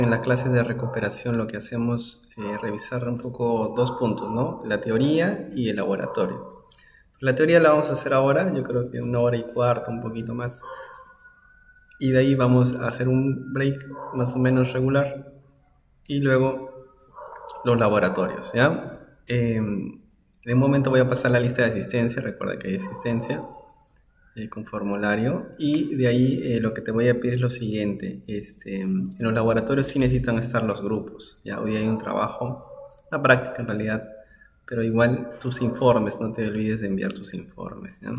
En las clases de recuperación lo que hacemos es revisar un poco dos puntos, ¿no? La teoría y el laboratorio. La teoría la vamos a hacer ahora, yo creo que 1 hora y cuarto, un poquito más. Y de ahí vamos a hacer un break más o menos regular. Y luego los laboratorios, ¿ya? De un momento voy a pasar la lista de asistencia, recuerda que hay asistencia con formulario. Y de ahí lo que te voy a pedir es lo siguiente. En los laboratorios sí necesitan estar los grupos. Ya hoy hay un trabajo, una práctica en realidad, pero igual tus informes, no te olvides de enviar tus informes. ¿Ya?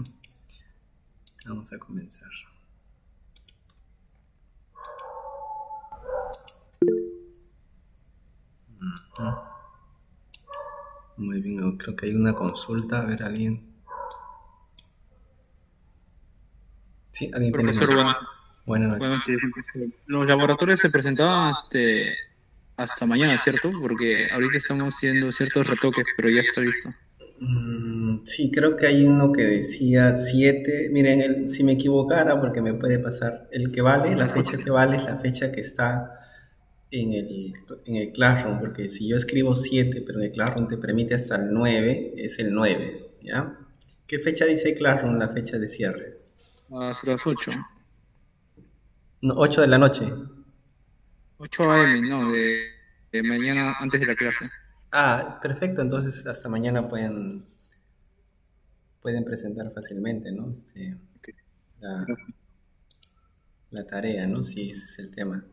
Vamos a comenzar. Muy bien, creo que hay una consulta. A ver, alguien. Sí, alguien tiene Profesor, consulta. Buenas noches. buenas noches. Los laboratorios se presentaban hasta mañana, ¿cierto? Porque ahorita estamos haciendo ciertos retoques, pero ya está listo. Sí, creo que hay uno que decía 7. Miren, si me equivocara, porque me puede pasar, el que vale, la fecha que vale es la fecha que está en el Classroom, porque si yo escribo 7, pero el Classroom te permite hasta el 9, es el 9, ¿ya? ¿Qué fecha dice Classroom, la fecha de cierre? Hasta las 8. No, 8 de la noche. 8 a.m., no, de mañana antes de la clase. Ah, perfecto, entonces hasta mañana pueden presentar fácilmente, ¿no? La, la tarea, ¿no? Sí, ese es el tema.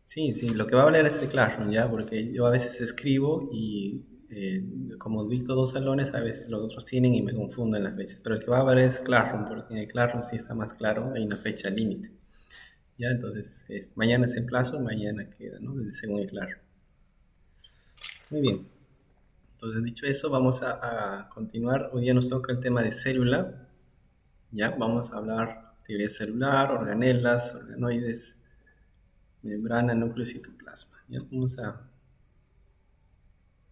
Sí, sí, lo que va a hablar es el Classroom, ¿ya? Porque yo a veces escribo y como dicto dos salones, a veces los otros tienen y me confundo en las veces. Pero el que va a hablar es Classroom, porque en el Classroom sí está más claro, hay una fecha límite. ¿Ya? Entonces, mañana es el plazo, mañana queda, ¿no? Según el Classroom. Muy bien. Entonces, dicho eso, vamos a continuar. Hoy día nos toca el tema de célula, ¿ya? Vamos a hablar de teoría celular, organelas, organoides, membrana, núcleo y citoplasma. ¿Ya? Vamos a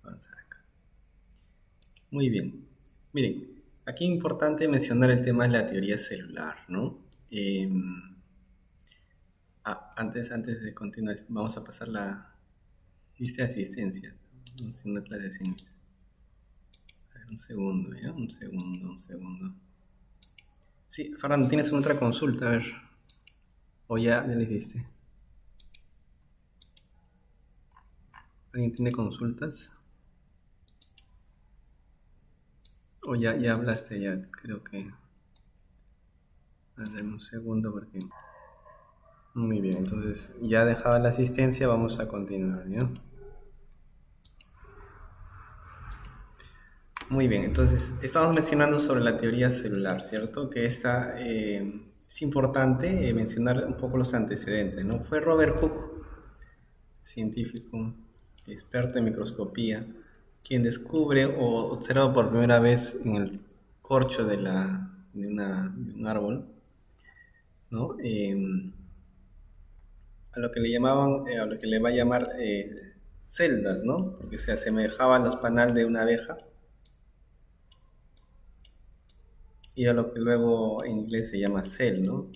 avanzar acá. Muy bien. Miren, aquí es importante mencionar el tema de la teoría celular, ¿no? Eh, antes de continuar, vamos a pasar la lista de asistencia. Vamos haciendo clase de ciencia. A ver, un segundo, ¿ya? Un segundo, un segundo. Sí, Fernando, tienes otra consulta, a ver. O ya le hiciste. ¿Alguien tiene consultas? O ya hablaste, ya creo que. A ver, un segundo porque. Muy bien, entonces ya dejada la asistencia, vamos a continuar, ¿ya? Muy bien, entonces estamos mencionando sobre la teoría celular, ¿cierto? Que esta es importante mencionar un poco los antecedentes, ¿no? Fue Robert Hooke, científico, experto en microscopía, quien descubre o observa por primera vez en el corcho de un árbol, ¿no? A lo que le llamaban, a lo que le va a llamar celdas, ¿no? Porque se asemejaba a los panal de una abeja y a lo que luego en inglés se llama cell, ¿no?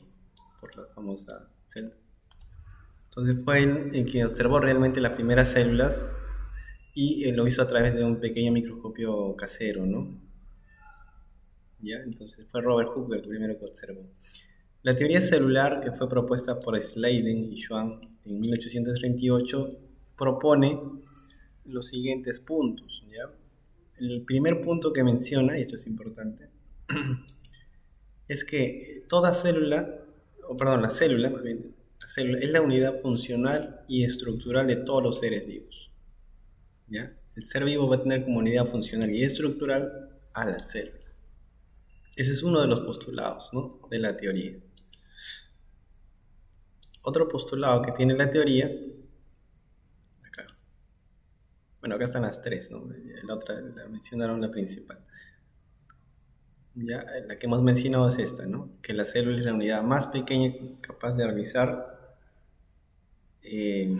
Por la famosa celda. Entonces fue él el que observó realmente las primeras células y lo hizo a través de un pequeño microscopio casero, ¿no? ¿Ya? Entonces fue Robert Hooke el primero que observó. La teoría celular, que fue propuesta por Sladen y Schwann en 1838, propone los siguientes puntos, ¿ya? El primer punto que menciona, y esto es importante, es que toda célula, o perdón, la célula, más bien, la célula es la unidad funcional y estructural de todos los seres vivos. ¿Ya? El ser vivo va a tener como unidad funcional y estructural a la célula. Ese es uno de los postulados, ¿no? De la teoría. Otro postulado que tiene la teoría, acá, bueno, acá están las tres, ¿no? La otra la mencionaron la principal. Ya, la que hemos mencionado es esta, ¿no? Que la célula es la unidad más pequeña capaz de realizar eh,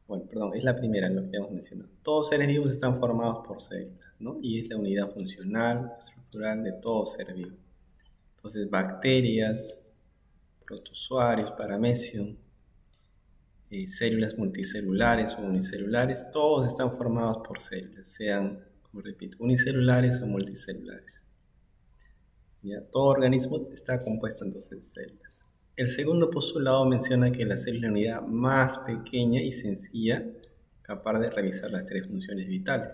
bueno, perdón, es la primera, lo que hemos mencionado. Todos seres vivos están formados por células, ¿no? Y es la unidad funcional, estructural de todo ser vivo. Entonces, bacterias, protozoarios, paramecium, células multicelulares o unicelulares, todos están formados por células, sean, como repito, unicelulares o multicelulares. ¿Ya? Todo organismo está compuesto entonces de células. El segundo postulado menciona que la célula es la unidad más pequeña y sencilla capaz de realizar las tres funciones vitales,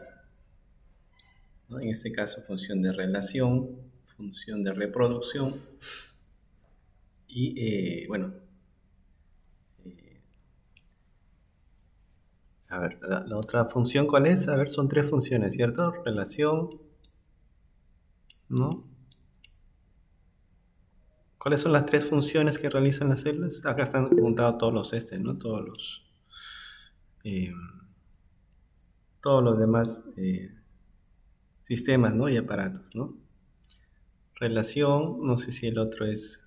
¿no? En este caso, función de relación, función de reproducción y, bueno, a ver, la otra función, ¿cuál es? A ver, son tres funciones, ¿cierto? Relación, ¿no? ¿Cuáles son las tres funciones que realizan las células? Acá están apuntados todos los ¿no? Eh, todos los demás sistemas, ¿no? Y aparatos, ¿no? Relación, no sé si el otro es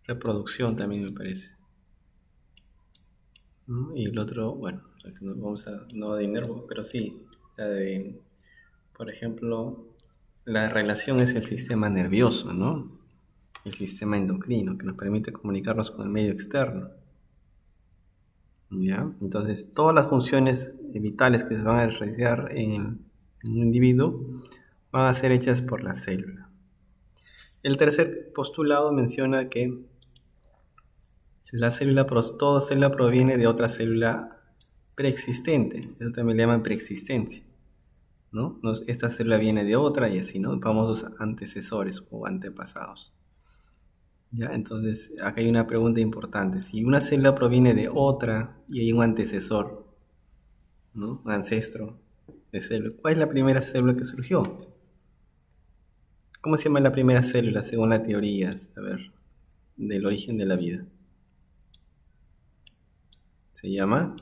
reproducción también me parece, ¿no? Y el otro, bueno, vamos a, no de nervo, pero sí, la de, por ejemplo, la relación es el sistema nervioso, ¿no? El sistema endocrino que nos permite comunicarnos con el medio externo. ¿Ya? Entonces, todas las funciones vitales que se van a realizar en un individuo van a ser hechas por la célula. El tercer postulado menciona que toda célula proviene de otra célula preexistente. Eso también le llaman preexistencia, ¿no? Esta célula viene de otra y así, ¿no? Famosos antecesores o antepasados. ¿Ya? Entonces, acá hay una pregunta importante. Si una célula proviene de otra y hay un antecesor, ¿no? Un ancestro de célula, ¿cuál es la primera célula que surgió? ¿Cómo se llama la primera célula según las teorías, a ver, del origen de la vida? Se llama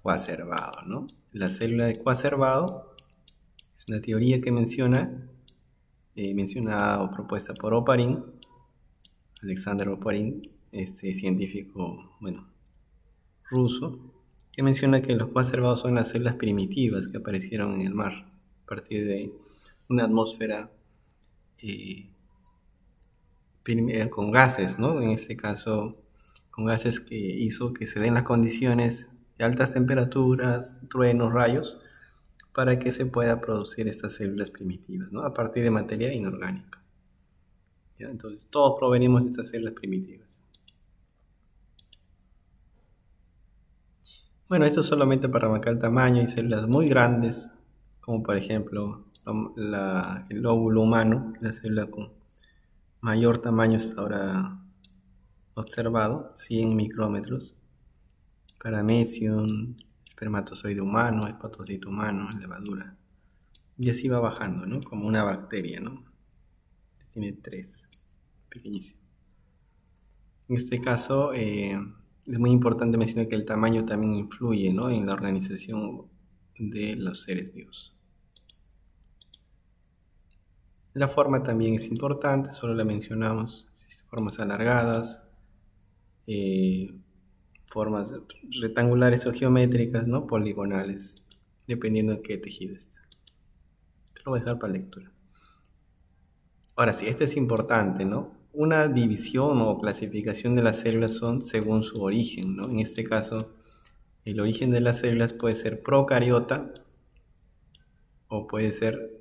coacervado, ¿no? La célula de coacervado es una teoría que mencionada o propuesta por Oparin, Alexander Oparin, este científico, bueno, ruso, que menciona que los coacervados son las células primitivas que aparecieron en el mar a partir de una atmósfera con gases, ¿no? En este caso, con gases que hizo que se den las condiciones de altas temperaturas, truenos, rayos, para que se pueda producir estas células primitivas, ¿no? A partir de materia inorgánica. ¿Ya? Entonces, todos provenimos de estas células primitivas. Bueno, esto es solamente para marcar el tamaño. Hay células muy grandes, como por ejemplo el lóbulo humano, la célula con mayor tamaño hasta ahora observado, 100 micrómetros. Paramecium, espermatozoide humano, hepatocito humano, levadura. Y así va bajando, ¿no? Como una bacteria, ¿no? Tiene 3, pequeñísimo. En este caso, es muy importante mencionar que el tamaño también influye, ¿no? En la organización de los seres vivos. La forma también es importante, solo la mencionamos. Formas alargadas, formas rectangulares o geométricas, ¿no? Poligonales, dependiendo de qué tejido está. Te lo voy a dejar para lectura. Ahora sí, este es importante, ¿no? Una división o clasificación de las células son según su origen, ¿no? En este caso, el origen de las células puede ser procariota o puede ser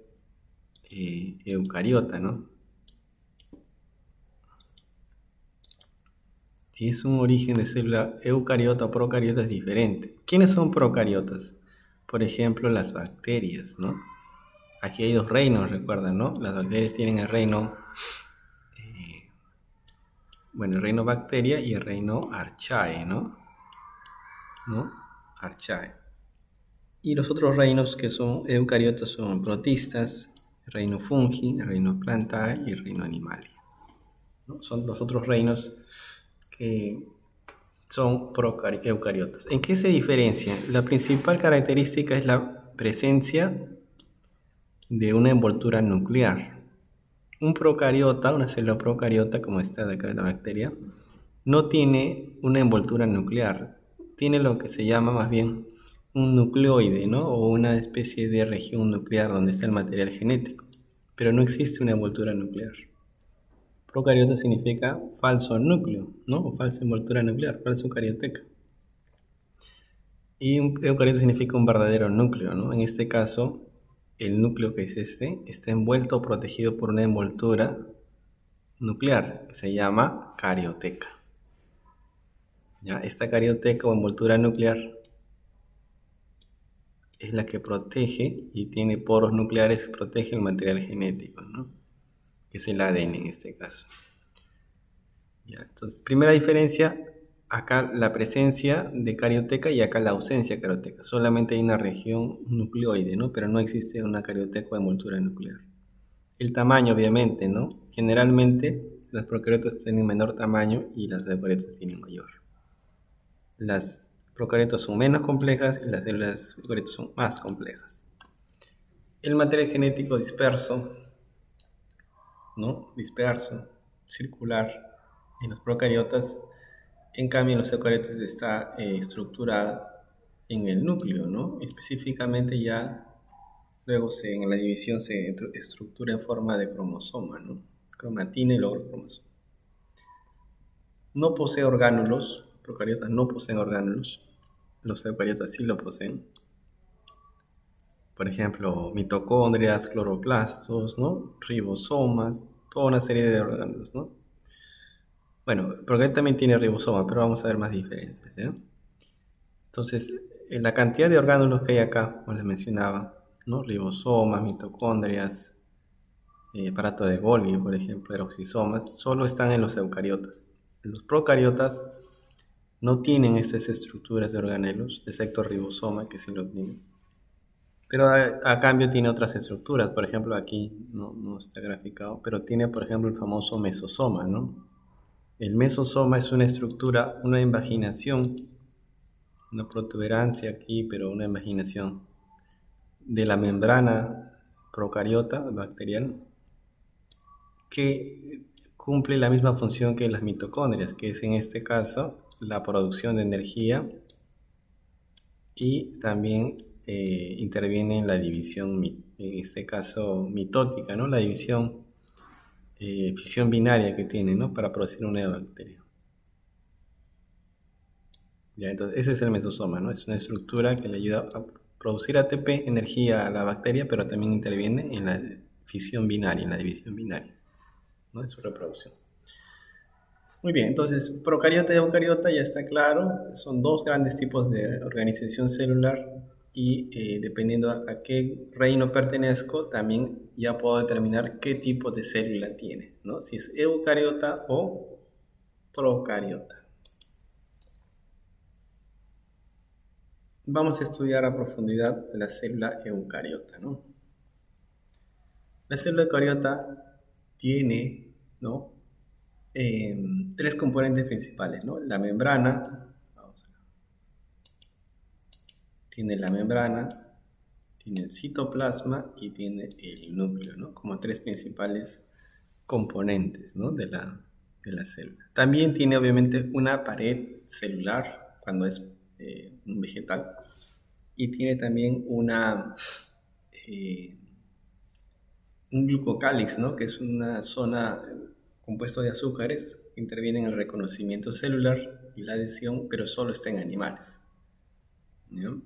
eucariota, ¿no? Si es un origen de célula eucariota o procariota es diferente. ¿Quiénes son procariotas? Por ejemplo, las bacterias, ¿no? Aquí hay dos reinos, recuerdan, ¿no? Las bacterias tienen el reino, el reino bacteria y el reino archae, ¿no? Archae. Y los otros reinos que son eucariotas son protistas, el reino fungi, el reino plantae y el reino animalia, ¿no? Son los otros reinos que son eucariotas. ¿En qué se diferencian? La principal característica es la presencia de una envoltura nuclear. Un procariota, una célula procariota como esta de acá de la bacteria, no tiene una envoltura nuclear, tiene lo que se llama más bien un nucleoide, ¿no? O una especie de región nuclear donde está el material genético, pero no existe una envoltura nuclear. Procariota significa falso núcleo, ¿no? O falsa envoltura nuclear, falso carioteca. Y un eucarioto significa un verdadero núcleo, ¿no? En este caso, el núcleo que es este está envuelto o protegido por una envoltura nuclear que se llama carioteca. ¿Ya? Esta carioteca o envoltura nuclear es la que protege y tiene poros nucleares que protege el material genético, ¿no? Que es el ADN en este caso. ¿Ya? Entonces, primera diferencia, acá la presencia de carioteca y acá la ausencia de carioteca. Solamente hay una región nucleoide, ¿no? Pero no existe una carioteca o envoltura nuclear. El tamaño, obviamente, ¿no? Generalmente las procariotas tienen menor tamaño y las eucariotas tienen mayor. Las procariotas son menos complejas y las células eucariotas son más complejas. El material genético disperso, ¿no? Disperso, circular, en los procariotas, en cambio en los eucariotas está estructurada en el núcleo, ¿no? Específicamente ya luego en la división se estructura en forma de cromosoma, ¿no? Cromatina y luego cromosoma. No posee orgánulos, los procariotas no poseen orgánulos, los eucariotas sí lo poseen. Por ejemplo, mitocondrias, cloroplastos, ¿no? Ribosomas, toda una serie de orgánulos, ¿no? Bueno, el procariota también tiene ribosoma, pero vamos a ver más diferencias, ¿ya? Entonces, la cantidad de orgánulos que hay acá, como les mencionaba, ¿no? Ribosomas, mitocondrias, aparato de Golgi, por ejemplo, peroxisomas, solo están en los eucariotas. Los procariotas no tienen estas estructuras de organelos, excepto el ribosoma, que sí lo tiene. Pero a cambio tiene otras estructuras, por ejemplo, aquí no está graficado, pero tiene, por ejemplo, el famoso mesosoma, ¿no? El mesosoma es una estructura, una invaginación, una protuberancia aquí, pero una invaginación de la membrana procariota bacterial que cumple la misma función que las mitocondrias, que es en este caso la producción de energía y también interviene en la división, en este caso mitótica, ¿no? La división, fisión binaria que tiene, ¿no? Para producir una nueva bacteria. Ya, entonces ese es el mesosoma, ¿no? Es una estructura que le ayuda a producir ATP, energía a la bacteria, pero también interviene en la fisión binaria, en la división binaria, ¿no? En su reproducción. Muy bien, entonces procariota y eucariota ya está claro, son dos grandes tipos de organización celular y dependiendo a qué reino pertenezco, también ya puedo determinar qué tipo de célula tiene, ¿no? Si es eucariota o procariota. Vamos a estudiar a profundidad la célula eucariota, ¿no? La célula eucariota tiene, ¿no? Tres componentes principales, ¿no? La membrana, tiene la membrana, tiene el citoplasma y tiene el núcleo, ¿no? Como tres principales componentes, ¿no? de la célula. También tiene obviamente una pared celular cuando es un vegetal y tiene también un glucocálix, ¿no? Que es una zona compuesta de azúcares que interviene en el reconocimiento celular y la adhesión, pero solo está en animales, ¿no?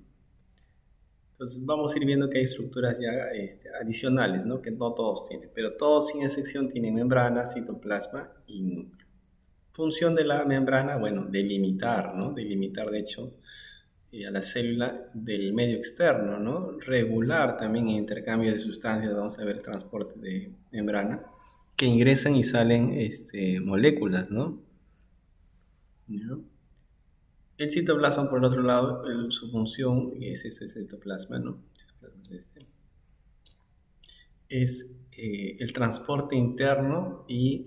Entonces vamos a ir viendo que hay estructuras ya adicionales, ¿no? Que no todos tienen, pero todos sin excepción tienen membrana, citoplasma y núcleo. Función de la membrana, bueno, delimitar, ¿no? Delimitar, de hecho, a la célula del medio externo, ¿no? Regular también el intercambio de sustancias, vamos a ver el transporte de membrana, que ingresan y salen moléculas, ¿no? ¿No? El citoplasma, por el otro lado, su función es este citoplasma, ¿no? Es el transporte interno y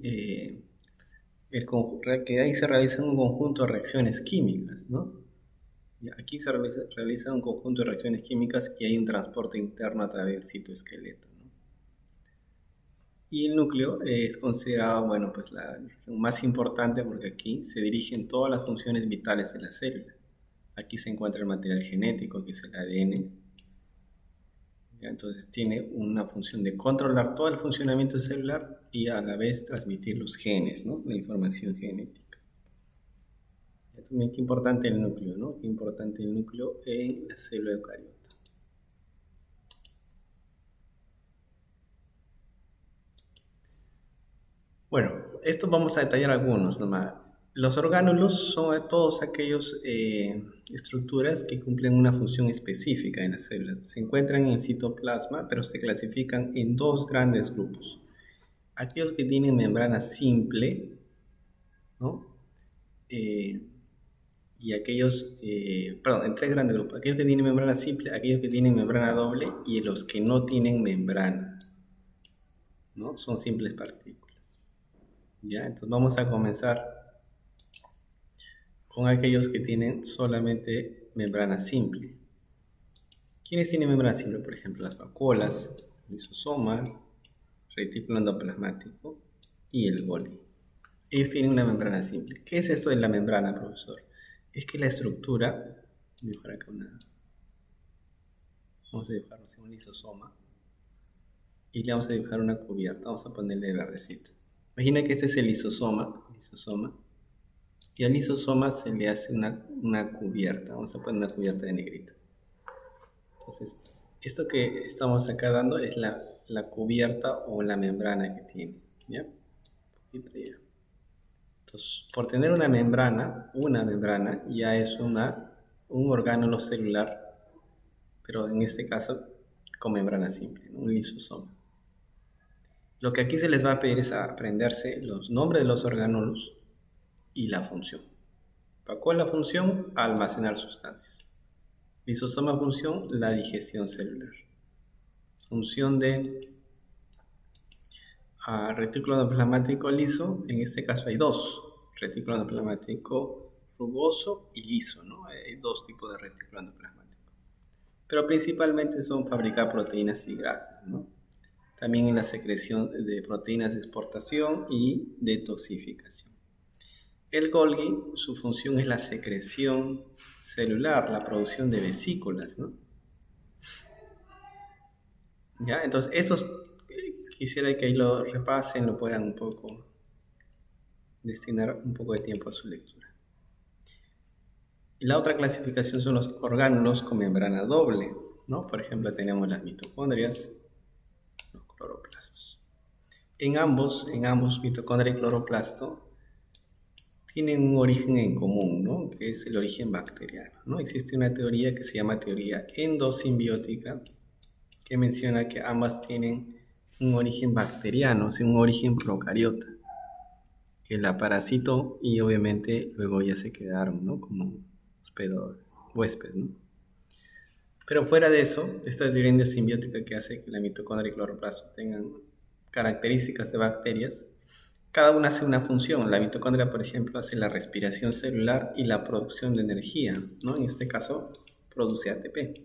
que ahí se realiza un conjunto de reacciones químicas, ¿no? Y aquí se realiza un conjunto de reacciones químicas y hay un transporte interno a través del citoesqueleto, ¿no? Y el núcleo es considerado, bueno, pues la región más importante porque aquí se dirigen todas las funciones vitales de la célula. Aquí se encuentra el material genético, que es el ADN. ¿ya? Entonces tiene una función de controlar todo el funcionamiento celular y a la vez transmitir los genes, ¿no? La información genética. También qué importante el núcleo, ¿no? Qué importante el núcleo en la célula eucariota. Bueno, esto vamos a detallar algunos nomás. Los orgánulos son todos aquellos estructuras que cumplen una función específica en las células. Se encuentran en el citoplasma, pero se clasifican en dos grandes grupos. Aquellos que tienen membrana simple, ¿no? Y aquellos, en tres grandes grupos. Aquellos que tienen membrana simple, aquellos que tienen membrana doble y los que no tienen membrana, ¿no? Son simples partículas. ¿Ya? Entonces vamos a comenzar con aquellos que tienen solamente membrana simple. ¿Quiénes tienen membrana simple? Por ejemplo, las vacuolas, el lisosoma, retículo endoplasmático y el Golgi. Ellos tienen una membrana simple. ¿Qué es esto de la membrana, profesor? Es que la estructura, voy a dibujar acá vamos a dibujar un lisosoma y le vamos a dibujar una cubierta. Vamos a ponerle verdecito. Imagina que este es el lisosoma, y al lisosoma se le hace una cubierta. Vamos a poner una cubierta de negrito. Entonces, esto que estamos acá dando es la cubierta o la membrana que tiene, ¿ya? Un poquito ya. Entonces, por tener una membrana ya es un orgánulo celular, pero en este caso con membrana simple, ¿no? Un lisosoma. Lo que aquí se les va a pedir es aprenderse los nombres de los orgánulos y la función. Vacuola función, almacenar sustancias. Lisosoma función, la digestión celular. Función de retículo endoplasmático liso, en este caso hay dos, retículo endoplasmático rugoso y liso, ¿no? Hay dos tipos de retículo endoplasmático. Pero principalmente son fabricar proteínas y grasas, ¿no? También en la secreción de proteínas de exportación y detoxificación. El Golgi, su función es la secreción celular, la producción de vesículas, ¿no? ¿Ya? Entonces, esos quisiera que ahí lo repasen, lo puedan un poco destinar un poco de tiempo a su lectura. Y la otra clasificación son los orgánulos con membrana doble, ¿no? Por ejemplo, tenemos las mitocondrias, los cloroplastos. En ambos, mitocondria y cloroplasto, tienen un origen en común, ¿no? Que es el origen bacteriano, ¿no? Existe una teoría que se llama teoría endosimbiótica, que menciona que ambas tienen un origen bacteriano, o sea, un origen procariota, que la parasitó y obviamente luego ya se quedaron, ¿no? Como huésped, ¿no? Pero fuera de eso, esta teoría endosimbiótica que hace que la mitocondria y cloroplasto tengan características de bacterias, cada una hace una función. La mitocondria, por ejemplo, hace la respiración celular y la producción de energía, ¿no? En este caso, produce ATP.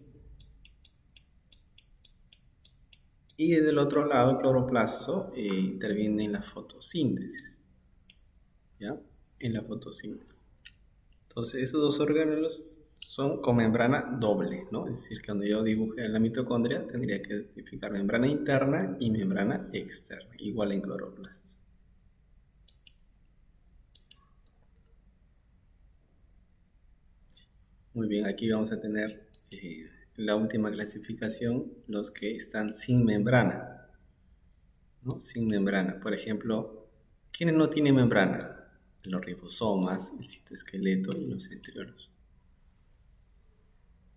Y desde el otro lado, el cloroplasto interviene en la fotosíntesis, ¿ya? En la fotosíntesis. Entonces, estos dos orgánulos son con membrana doble, ¿no? Es decir, cuando yo dibuje la mitocondria, tendría que identificar membrana interna y membrana externa, igual en cloroplastos. Muy bien, aquí vamos a tener la última clasificación, los que están sin membrana, ¿no? Sin membrana. Por ejemplo, ¿quiénes no tienen membrana? Los ribosomas, el citoesqueleto y los centriolos.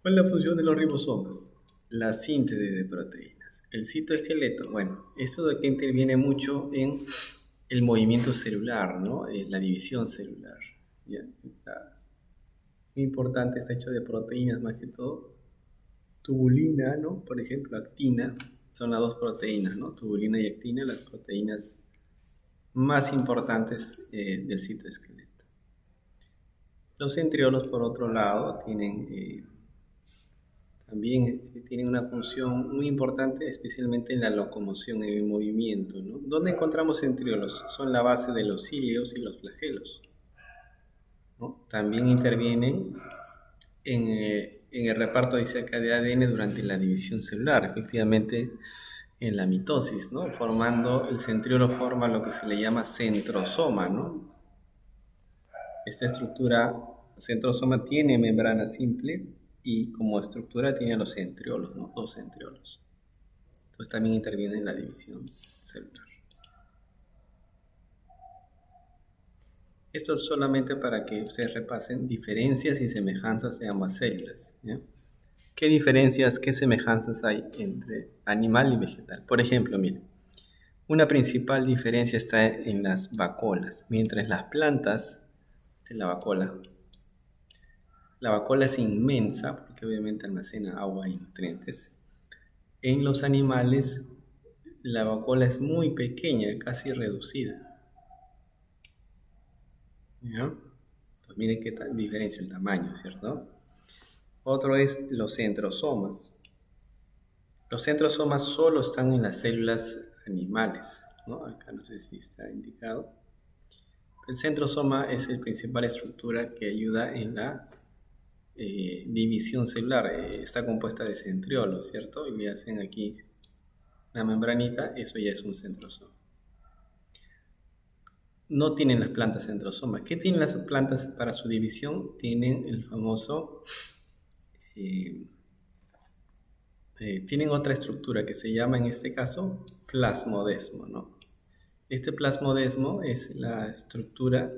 ¿Cuál es la función de los ribosomas? La síntesis de proteínas. El citoesqueleto, bueno, esto de que interviene mucho en el movimiento celular, ¿no? La división celular, ¿ya? Muy importante, está hecho de proteínas más que todo. Tubulina, ¿no? Por ejemplo, actina, son las dos proteínas, ¿no? Tubulina y actina, las proteínas más importantes del citoesqueleto. Los centriolos, por otro lado, también tienen una función muy importante, especialmente en la locomoción, en el movimiento, ¿no? ¿Dónde encontramos centriolos? Son la base de los cilios y los flagelos, ¿no? También intervienen en en el reparto, dice acá, de ADN durante la división celular, efectivamente en la mitosis, ¿no? Formando, el centriolo forma lo que se le llama centrosoma, ¿no? Esta estructura, centrosoma, tiene membrana simple y como estructura tiene los centriolos, ¿no? Dos centriolos. Entonces también interviene en la división celular. Esto es solamente para que ustedes repasen diferencias y semejanzas de ambas células, ¿ya? ¿Qué diferencias, qué semejanzas hay entre animal y vegetal? Por ejemplo, miren, una principal diferencia está en las vacuolas. Mientras las plantas de la vacuola es inmensa, porque obviamente almacena agua y nutrientes. En los animales, la vacuola es muy pequeña, casi reducida, ¿ya? Entonces, miren qué diferencia el tamaño, ¿cierto? Otro es los centrosomas. Los centrosomas solo están en las células animales, ¿no? Acá no sé si está indicado. El centrosoma es la principal estructura que ayuda en la división celular. Está compuesta de centriolos, ¿cierto? Y le hacen aquí la membranita, eso ya es un centrosoma. No tienen las plantas centrosomas. ¿Qué tienen las plantas para su división? Tienen el famoso... tienen otra estructura que se llama en este caso plasmodesmo, ¿no? Este plasmodesmo es la estructura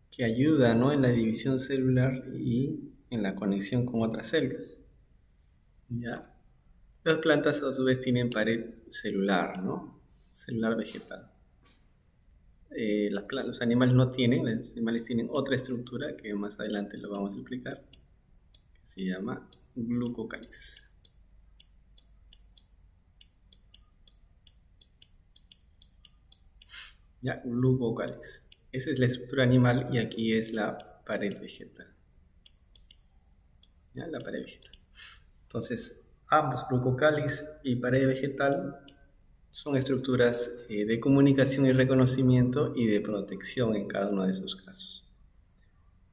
que ayuda, ¿no?, en la división celular y en la conexión con otras células, ¿ya? Las plantas a su vez tienen pared celular, ¿no? Celular vegetal. Los animales no tienen, los animales tienen otra estructura que más adelante lo vamos a explicar, que se llama glucocáliz. Ya, glucocáliz. Esa es la estructura animal y aquí es la pared vegetal. Ya, la pared vegetal. Entonces, ambos, glucocáliz y pared vegetal, son estructuras de comunicación y reconocimiento y de protección en cada uno de esos casos.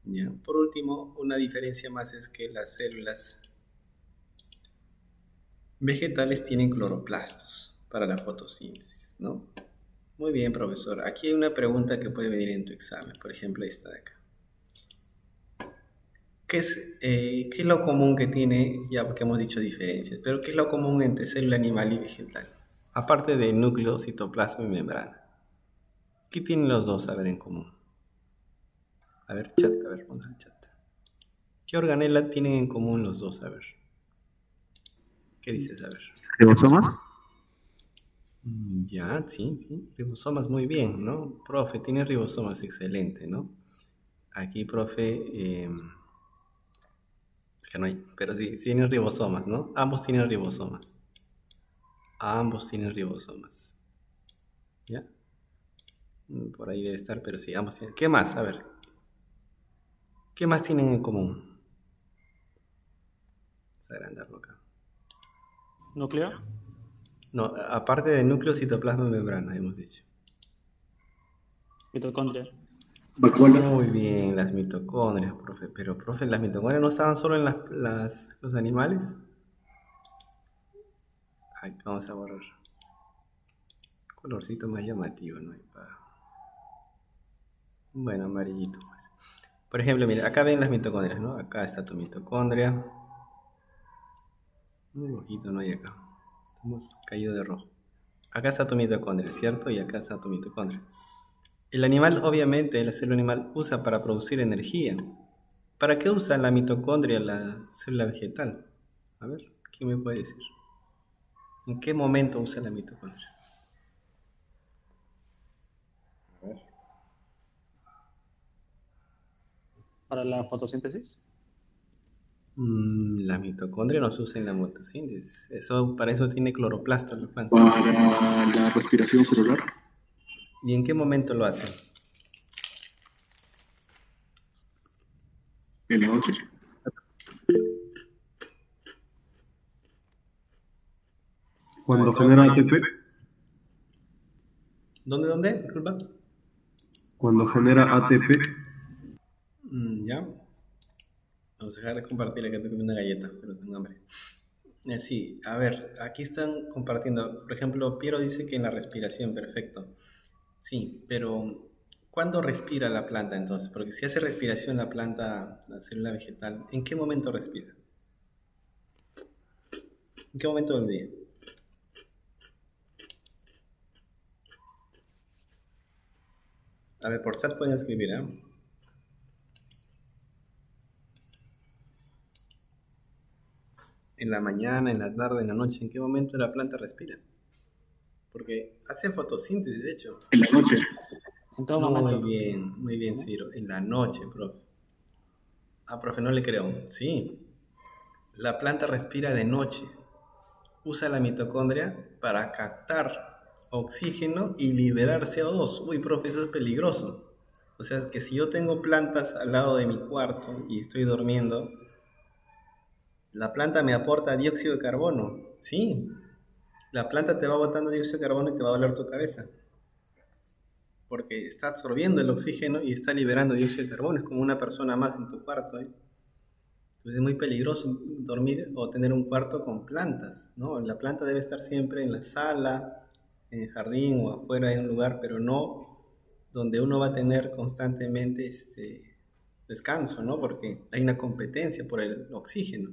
¿Ya? Por último, una diferencia más es que las células vegetales tienen cloroplastos para la fotosíntesis, ¿no? Muy bien, profesor. Aquí hay una pregunta que puede venir en tu examen. Por ejemplo, esta de acá. ¿Qué es lo común que tiene, ya porque hemos dicho diferencias, pero qué es lo común entre célula animal y vegetal? Aparte de núcleo, citoplasma y membrana. ¿Qué tienen los dos, a ver, en común? A ver, chat, a ver, vamos al chat. ¿Qué organela tienen en común los dos? A ver. ¿Qué dices? A ver. ¿Ribosomas? Ya, sí, sí. Ribosomas, muy bien, ¿no? Profe, tiene ribosomas, excelente, ¿no? Aquí, profe, que no hay, pero sí, tienen ribosomas, ¿no? Ambos tienen ribosomas. Ambos tienen ribosomas. ¿Ya? Por ahí debe estar, pero sí, ambos tienen. ¿Qué más? A ver. ¿Qué más tienen en común? Vamos a agrandarlo acá. ¿Núcleo? No, aparte de núcleo, citoplasma y membrana, hemos dicho. Mitocondria. Muy bien, las mitocondrias, profe. Pero, profe, ¿las mitocondrias no estaban solo en los animales? Ay, vamos a borrar. Colorcito más llamativo, ¿no? Bueno, amarillito, pues. Por ejemplo, mira, acá ven las mitocondrias, ¿no? Acá está tu mitocondria. Un rojito no hay acá. Estamos caídos de rojo. Acá está tu mitocondria, ¿cierto? Y acá está tu mitocondria. El animal, obviamente, la célula animal usa para producir energía. ¿Para qué usa la mitocondria la célula vegetal? A ver, ¿quién me puede decir? ¿En qué momento usa la mitocondria? A ver. ¿Para la fotosíntesis? La mitocondria no se usa en la fotosíntesis. Para eso tiene cloroplastos la planta. Para la respiración celular. ¿Y en qué momento lo hace? En la noche. Cuando genera ATP. ¿Dónde? Disculpa. Cuando genera ATP. Ya. Vamos a dejar de compartirle que estoy comiendo una galleta, pero tengo hambre. Sí, a ver, aquí están compartiendo. Por ejemplo, Piero dice que en la respiración, perfecto. Sí, pero ¿cuándo respira la planta entonces? Porque si hace respiración la planta, la célula vegetal, ¿en qué momento respira? ¿En qué momento del día? A ver, por chat pueden escribir, ¿ah? En la mañana, en la tarde, en la noche, ¿en qué momento la planta respira? Porque hace fotosíntesis, de hecho. En la noche. En todo momento. Muy bien, Ciro. En la noche, profe. Ah, profe, no le creo. Sí, la planta respira de noche. Usa la mitocondria para captar oxígeno y liberar CO2. Uy, profe, eso es peligroso. O sea, que si yo tengo plantas al lado de mi cuarto y estoy durmiendo, la planta me aporta dióxido de carbono. Sí, la planta te va botando dióxido de carbono y te va a doler tu cabeza. Porque está absorbiendo el oxígeno y está liberando dióxido de carbono. Es como una persona más en tu cuarto, ¿eh? Entonces es muy peligroso dormir o tener un cuarto con plantas, ¿no? La planta debe estar siempre en la sala, en el jardín o afuera de un lugar, pero no donde uno va a tener constantemente descanso, ¿no? Porque hay una competencia por el oxígeno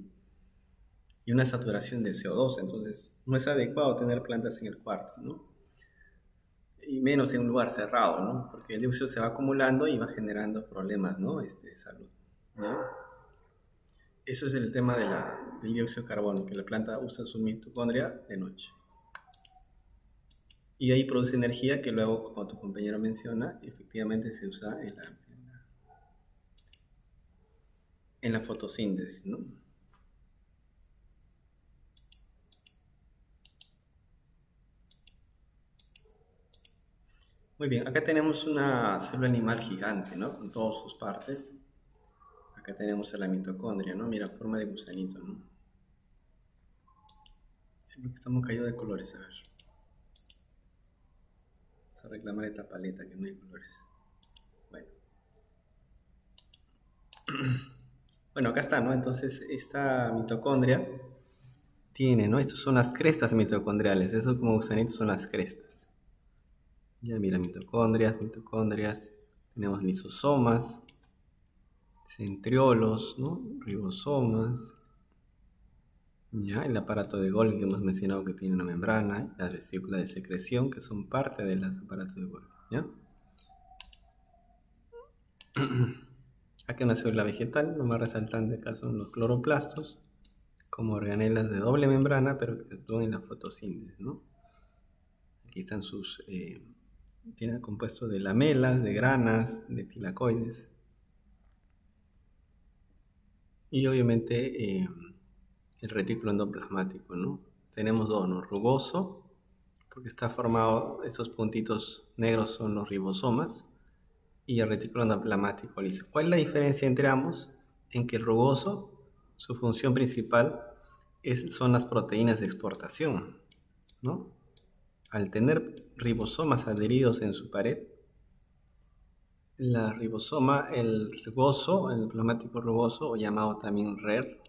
y una saturación de CO2, entonces no es adecuado tener plantas en el cuarto, ¿no? Y menos en un lugar cerrado, ¿no? Porque el dióxido se va acumulando y va generando problemas, ¿no? De salud, ¿no? Eso es el tema del dióxido de carbono, que la planta usa su mitocondria de noche. Y ahí produce energía que luego, como tu compañero menciona, efectivamente se usa en la fotosíntesis, ¿no? Muy bien, acá tenemos una célula animal gigante, ¿no? Con todas sus partes. Acá tenemos a la mitocondria, ¿no? Mira, forma de gusanito, ¿no? Siempre que estamos caídos de colores, a ver. Vamos a reclamar esta paleta que no hay colores. Bueno. Bueno, acá está, ¿no? Entonces, esta mitocondria tiene, ¿no? Estas son las crestas mitocondriales. Eso como gusanitos son las crestas. Ya mira, mitocondrias. Tenemos lisosomas, centriolos, ¿no? Ribosomas. Ya, el aparato de Golgi que hemos mencionado que tiene una membrana, las vesículas de secreción que son parte del aparato de Golgi, ¿ya? Aquí una célula vegetal, lo más resaltante acá son los cloroplastos, como organelas de doble membrana, pero que actúan en la fotosíntesis, ¿no? Aquí están sus, tienen compuestos de lamelas, de granas, de tilacoides. Y obviamente el retículo endoplasmático, ¿no? Tenemos dos, ¿no? Rugoso, porque está formado, estos puntitos negros son los ribosomas, y el retículo endoplasmático liso. ¿Cuál es la diferencia entre ambos? En que el rugoso, su función principal son las proteínas de exportación, ¿no? Al tener ribosomas adheridos en su pared, la ribosoma, el rugoso, el endoplasmático rugoso, o llamado también RER,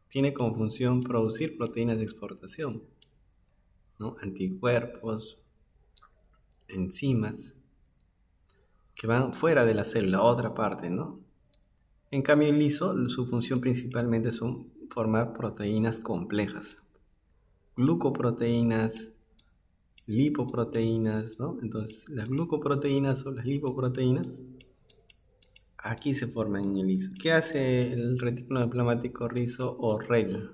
tiene como función producir proteínas de exportación, ¿no? Anticuerpos, enzimas, que van fuera de la célula, a otra parte, ¿no? En cambio, el liso, su función principalmente son formar proteínas complejas, glucoproteínas, lipoproteínas, ¿no? Entonces, las glucoproteínas o las lipoproteínas aquí se forman en el liso. ¿Qué hace el retículo endoplasmático liso o REL?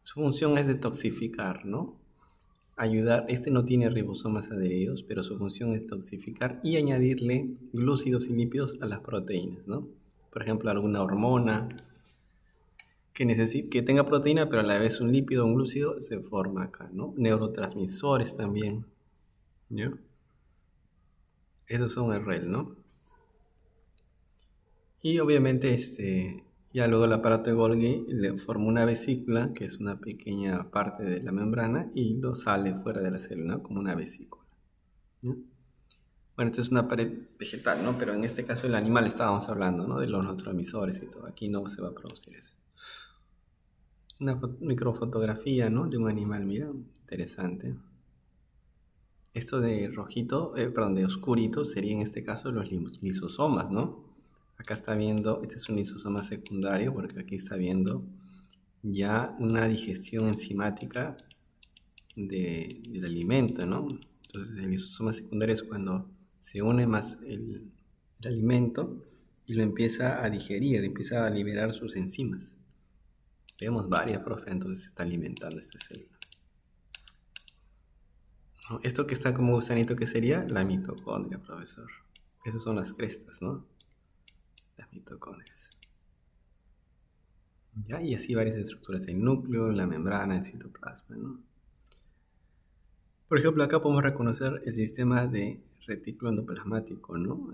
Su función es detoxificar, ¿no? Ayudar, este no tiene ribosomas adheridos, pero su función es detoxificar y añadirle glúcidos y lípidos a las proteínas, ¿no? Por ejemplo, alguna hormona que tenga proteína, pero a la vez un lípido o un glúcido se forma acá, ¿no? Neurotransmisores también, ¿no? Esos son el REL, ¿no? Y obviamente ya luego el aparato de Golgi le forma una vesícula, que es una pequeña parte de la membrana, y lo sale fuera de la célula, ¿no? Como una vesícula, ¿no? Bueno, esto es una pared vegetal, ¿no? Pero en este caso el animal estábamos hablando, ¿no? De los neurotransmisores y todo. Aquí no se va a producir eso. Una microfotografía, ¿no? De un animal, mira, interesante. Esto de rojito, perdón, de oscurito sería en este caso los lisosomas, ¿no? Acá está viendo, este es un lisosoma secundario porque aquí está viendo ya una digestión enzimática del alimento, ¿no? Entonces el lisosoma secundario es cuando se une más el alimento y lo empieza a digerir, empieza a liberar sus enzimas. Vemos varias, profe, entonces se está alimentando esta célula. ¿No? Esto que está como gusanito, ¿qué sería? La mitocondria, profesor. Esas son las crestas, ¿no? Las mitocondrias. ¿Ya? Y así varias estructuras, el núcleo, la membrana, el citoplasma, ¿no? Por ejemplo, acá podemos reconocer el sistema de retículo endoplasmático, ¿no?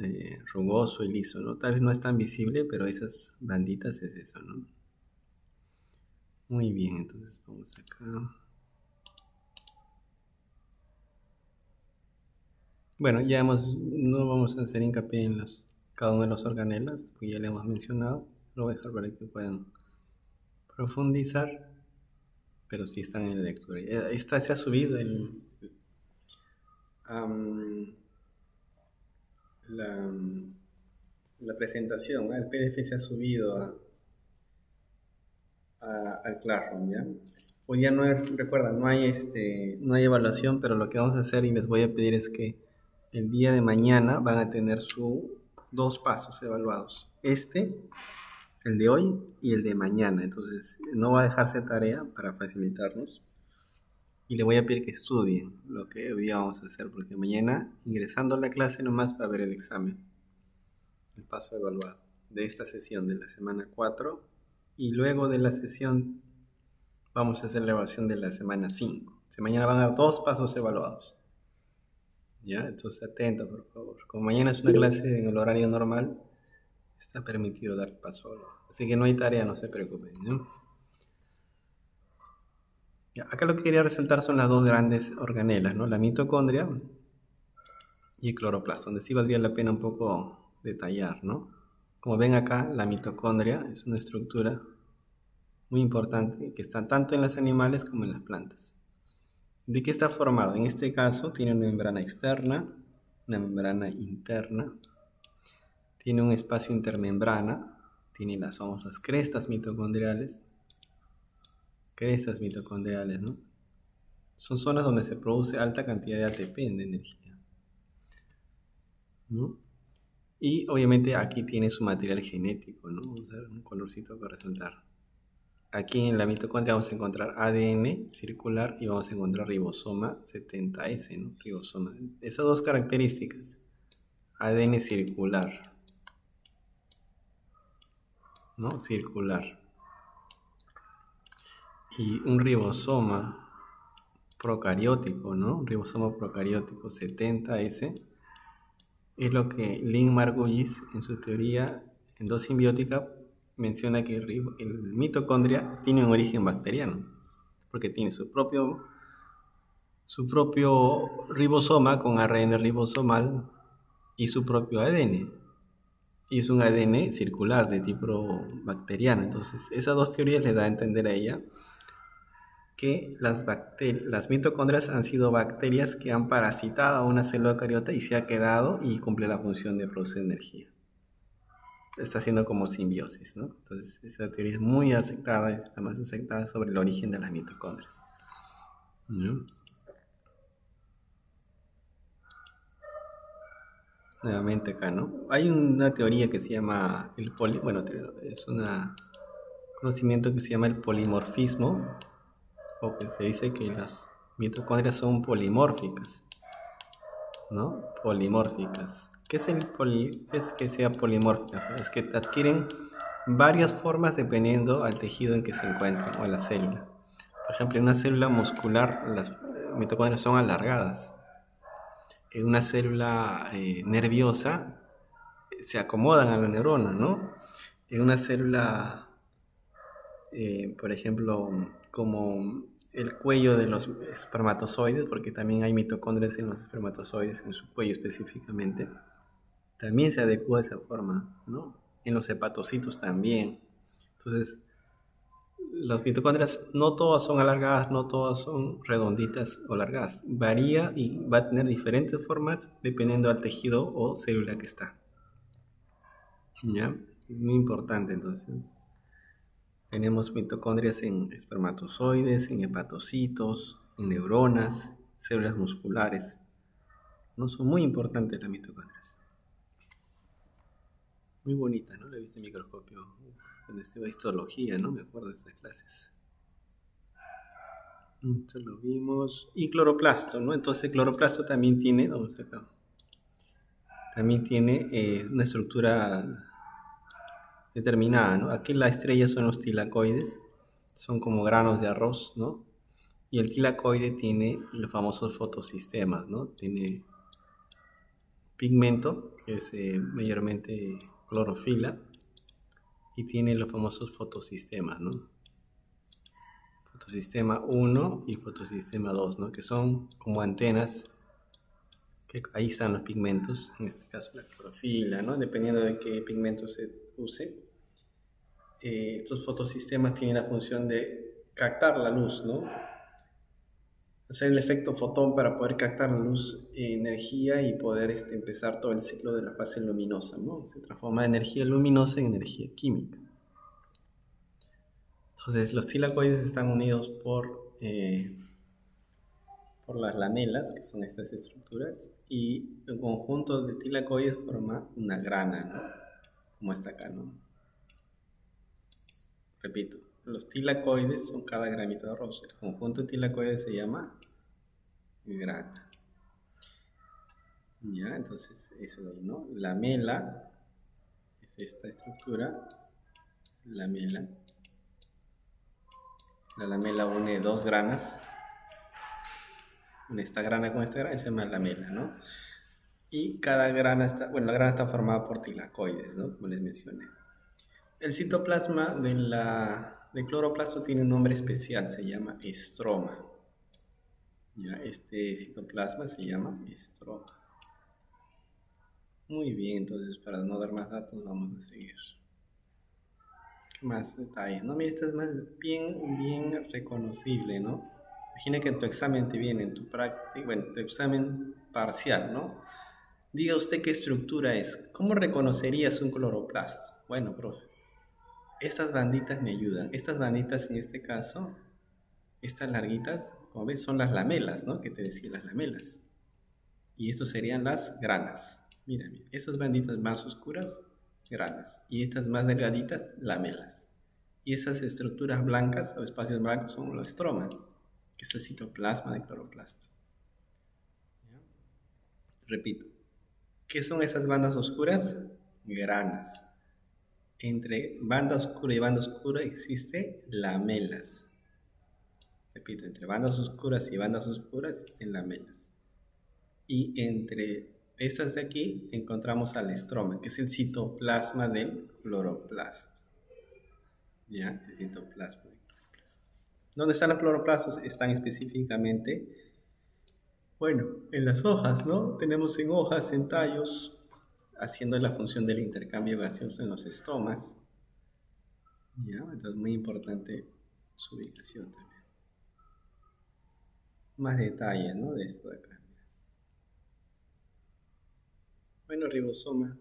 Rugoso y liso, ¿no? Tal vez no es tan visible, pero esas banditas es eso, ¿no? Muy bien, entonces vamos acá. Bueno, no vamos a hacer hincapié en cada uno de los organelas, que ya le hemos mencionado. Lo voy a dejar para que puedan profundizar, pero sí están en la lectura. Se ha subido la presentación, ¿no? El PDF se ha subido al Classroom, ¿ya? Hoy ya recuerda, no hay evaluación, pero lo que vamos a hacer y les voy a pedir es que el día de mañana van a tener sus 2 pasos evaluados. El de hoy y el de mañana. Entonces, no va a dejarse tarea para facilitarnos. Y le voy a pedir que estudien lo que hoy día vamos a hacer, porque mañana, ingresando a la clase, nomás va a ver el examen. El paso evaluado de esta sesión de la semana 4. Y luego de la sesión vamos a hacer la evaluación de la semana 5. Mañana van a dar 2 pasos evaluados. ¿Ya? Entonces atento, por favor. Como mañana es una clase en el horario normal, está permitido dar paso evaluado. Así que no hay tarea, no se preocupen, ¿no? Ya, acá lo que quería resaltar son las 2 grandes organelas, ¿no? La mitocondria y el cloroplasto, donde sí valdría la pena un poco detallar, ¿no? Como ven acá, la mitocondria es una estructura muy importante que está tanto en los animales como en las plantas. ¿De qué está formado? En este caso tiene una membrana externa, una membrana interna, tiene un espacio intermembrana, tiene las famosas crestas mitocondriales, ¿no? Son zonas donde se produce alta cantidad de ATP, de energía, ¿no? Y obviamente aquí tiene su material genético, ¿no? Vamos a ver un colorcito para resaltar. Aquí en la mitocondria vamos a encontrar ADN circular y vamos a encontrar ribosoma 70S, ¿no? Ribosoma. Esas 2 características. ADN circular, ¿no? Circular. Y un ribosoma procariótico, ¿no? Un ribosoma procariótico 70S es lo que Lynn Margulis en su teoría endosimbiótica menciona que el mitocondria tiene un origen bacteriano, porque tiene su propio ribosoma con ARN ribosomal y su propio ADN. Y es un ADN circular de tipo bacteriano. Entonces, esas 2 teorías le da a entender a ella que las mitocondrias han sido bacterias que han parasitado a una célula eucariota y se ha quedado y cumple la función de producir energía. Está haciendo como simbiosis, ¿no? Entonces, esa teoría es muy aceptada, la más aceptada sobre el origen de las mitocondrias. ¿No? Nuevamente acá, ¿no? Hay una teoría que se llama es un conocimiento que se llama el polimorfismo, o que se dice que las mitocondrias son polimórficas, ¿no? Polimórficas. ¿Qué es que sea polimórfica? Es que adquieren varias formas dependiendo al tejido en que se encuentran o a la célula. Por ejemplo, en una célula muscular las mitocondrias son alargadas. En una célula nerviosa se acomodan a la neurona, ¿no? En una célula por ejemplo, como el cuello de los espermatozoides, porque también hay mitocondrias en los espermatozoides, en su cuello específicamente, también se adecua de esa forma, ¿no? En los hepatocitos también. Entonces, las mitocondrias no todas son alargadas, no todas son redonditas o largadas. Varía y va a tener diferentes formas dependiendo del tejido o célula que está. ¿Ya? Es muy importante entonces. Tenemos mitocondrias en espermatozoides, en hepatocitos, en neuronas, células musculares. ¿No? Son muy importantes las mitocondrias. Muy bonita, ¿no? La he visto en microscopio. Cuando estuve histología, ¿no? Me acuerdo de esas clases. Esto lo vimos. Y cloroplasto, ¿no? Entonces el cloroplasto también tiene, vamos acá, también tiene una estructura determinada, ¿no? Aquí la estrella son los tilacoides, son como granos de arroz, ¿no? Y el tilacoide tiene los famosos fotosistemas, ¿no? Tiene pigmento, que es mayormente clorofila, y tiene los famosos fotosistemas, ¿no? Fotosistema 1 y fotosistema 2, ¿no? Que son como antenas, que ahí están los pigmentos, en este caso la clorofila, ¿no? Dependiendo de qué pigmento se use. Estos fotosistemas tienen la función de captar la luz, ¿no? Hacer el efecto fotón para poder captar la luz, energía y poder empezar todo el ciclo de la fase luminosa, ¿no? Se transforma de energía luminosa en energía química. Entonces los tilacoides están unidos por las lamelas, que son estas estructuras, y el conjunto de tilacoides forma una grana, ¿no? Como está acá, ¿no? Repito, los tilacoides son cada granito de arroz. El conjunto de tilacoides se llama grana. Ya, entonces eso de ahí, ¿no? Lamela es esta estructura, lamela. La lamela une dos granas, une esta grana con esta grana y se llama lamela, ¿no? Y cada grana está, bueno, la grana está formada por tilacoides, ¿no? Como les mencioné. El citoplasma del cloroplasto tiene un nombre especial, se llama estroma. ¿Ya? Este citoplasma se llama estroma. Muy bien, entonces para no dar más datos vamos a seguir. ¿Qué más detalles? No, mira, esto es más bien reconocible, ¿no? Imagina que en tu examen te viene, en tu práctica, bueno, tu examen parcial, ¿no? Diga usted qué estructura es. ¿Cómo reconocerías un cloroplasto? Bueno, profe, estas banditas me ayudan. Estas banditas en este caso, estas larguitas, como ves, son las lamelas, ¿no? Que te decía, las lamelas. Y estos serían las granas. Mira, esas banditas más oscuras, granas. Y estas más delgaditas, lamelas. Y esas estructuras blancas o espacios blancos son los estromas, que es el citoplasma del cloroplasto. ¿Ya? Repito, ¿qué son esas bandas oscuras? Granas. Entre banda oscura y banda oscura existe lamelas. Repito, entre bandas oscuras y bandas oscuras existen lamelas. Y entre estas de aquí encontramos al estroma, que es el citoplasma del cloroplasto. ¿Ya? El citoplasma del cloroplasto. ¿Dónde están los cloroplastos? Están específicamente, bueno, en las hojas, ¿no? Tenemos en hojas, en tallos, haciendo la función del intercambio gaseoso en los estomas. ¿Ya? Entonces, muy importante su ubicación también. Más detalles, ¿no? De esto de acá. Bueno, ribosoma.